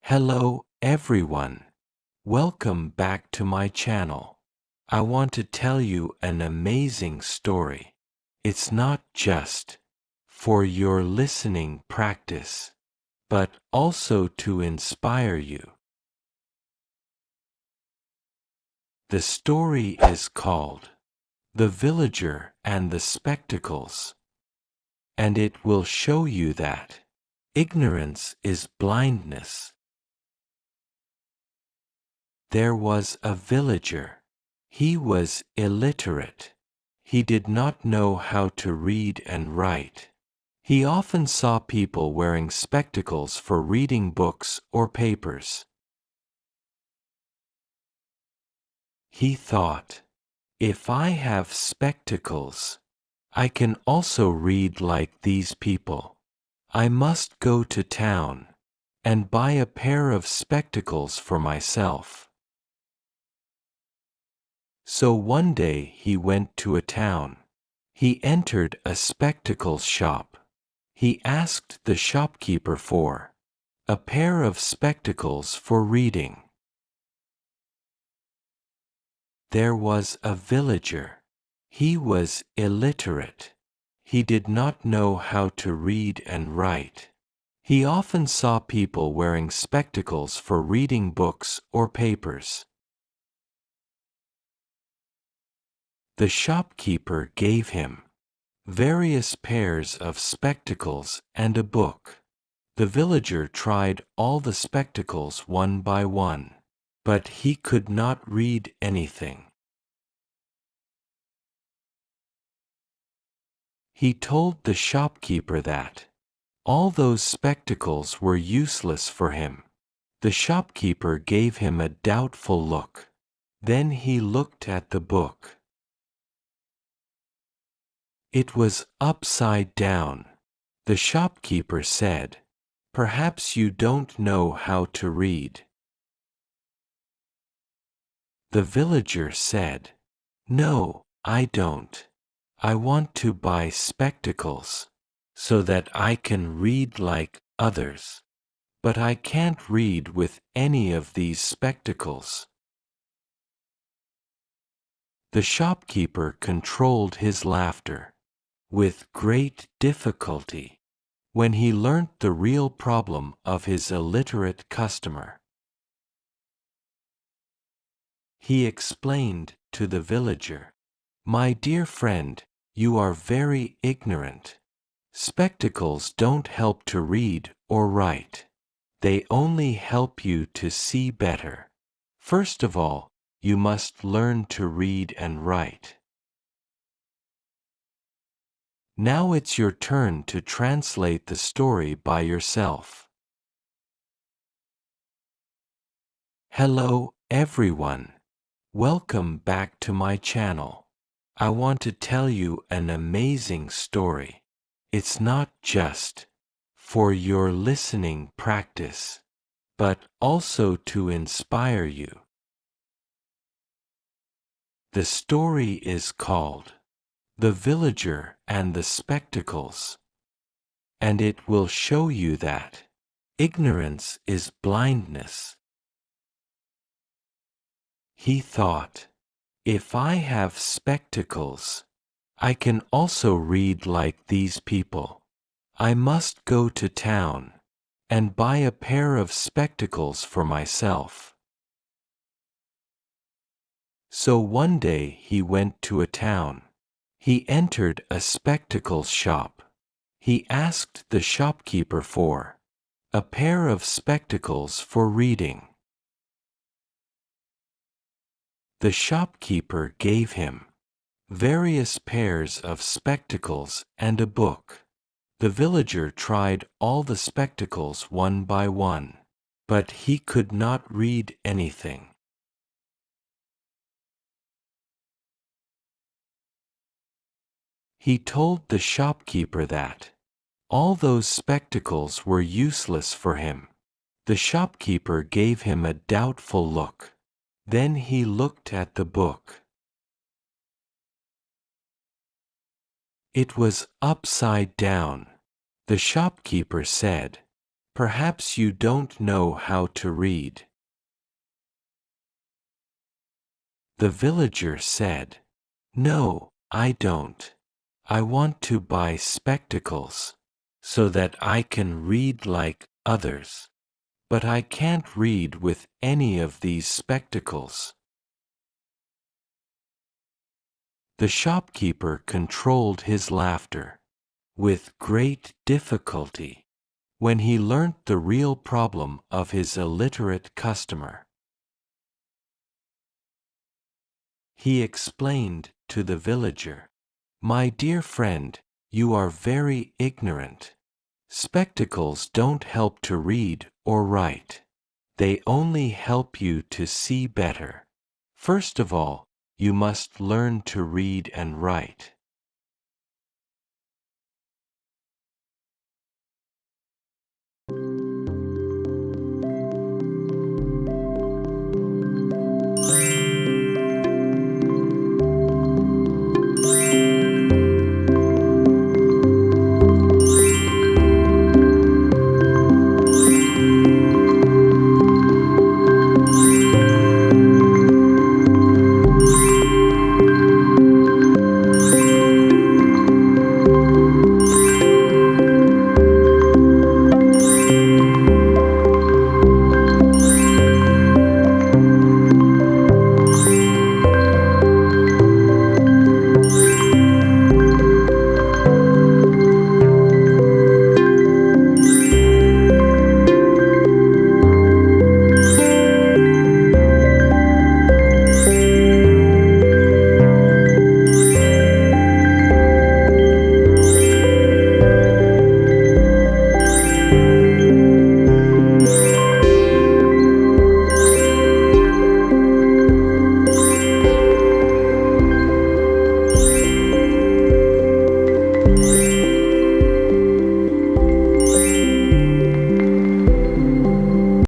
Hello, everyone. Welcome back to my channel. I want to tell you an amazing story. It's not just for your listening practice, but also to inspire you. The story is called The Villager and the Spectacles, and it will show you that ignorance is blindness. There was a villager. He was illiterate. He did not know how to read and write. He often saw people wearing spectacles for reading books or papers. He thought, if I have spectacles, I can also read like these people. I must go to town and buy a pair of spectacles for myself. So one day he went to a town. He entered a spectacles shop. He asked the shopkeeper for a pair of spectacles for reading. There was a villager. He was illiterate. He did not know how to read and write. He often saw people wearing spectacles for reading books or papers. The shopkeeper gave him various pairs of spectacles and a book. The villager tried all the spectacles one by one, but he could not read anything. He told the shopkeeper that all those spectacles were useless for him. The shopkeeper gave him a doubtful look. Then he looked at the book. It was upside down. The shopkeeper said, "Perhaps you don't know how to read." The villager said, "No, I don't. I want to buy spectacles so that I can read like others. But I can't read with any of these spectacles." The shopkeeper controlled his laughter with great difficulty when he learnt the real problem of his illiterate customer. He explained to the villager, "My dear friend, you are very ignorant. Spectacles don't help to read or write. They only help you to see better. First of all, you must learn to read and write." Now it's your turn to translate the story by yourself. Hello, everyone. Welcome back to my channel. I want to tell you an amazing story. It's not just for your listening practice, but also to inspire you. The story is called The Villager and the Spectacles, and it will show you that ignorance is blindness. He thought, if I have spectacles, I can also read like these people. I must go to town and buy a pair of spectacles for myself. So one day he went to a town. He entered a spectacles shop. He asked the shopkeeper for a pair of spectacles for reading. The shopkeeper gave him various pairs of spectacles and a book. The villager tried all the spectacles one by one, but he could not read anything. He told the shopkeeper that all those spectacles were useless for him. The shopkeeper gave him a doubtful look. Then he looked at the book. It was upside down. The shopkeeper said, Perhaps you don't know how to read. The villager said, "No, I don't. I want to buy spectacles, so that I can read like others. But I can't read with any of these spectacles." The shopkeeper controlled his laughter, with great difficulty, when he learnt the real problem of his illiterate customer. He explained to the villager, "My dear friend, you are very ignorant. Spectacles don't help to read or write. They only help you to see better. First of all, you must learn to read and write."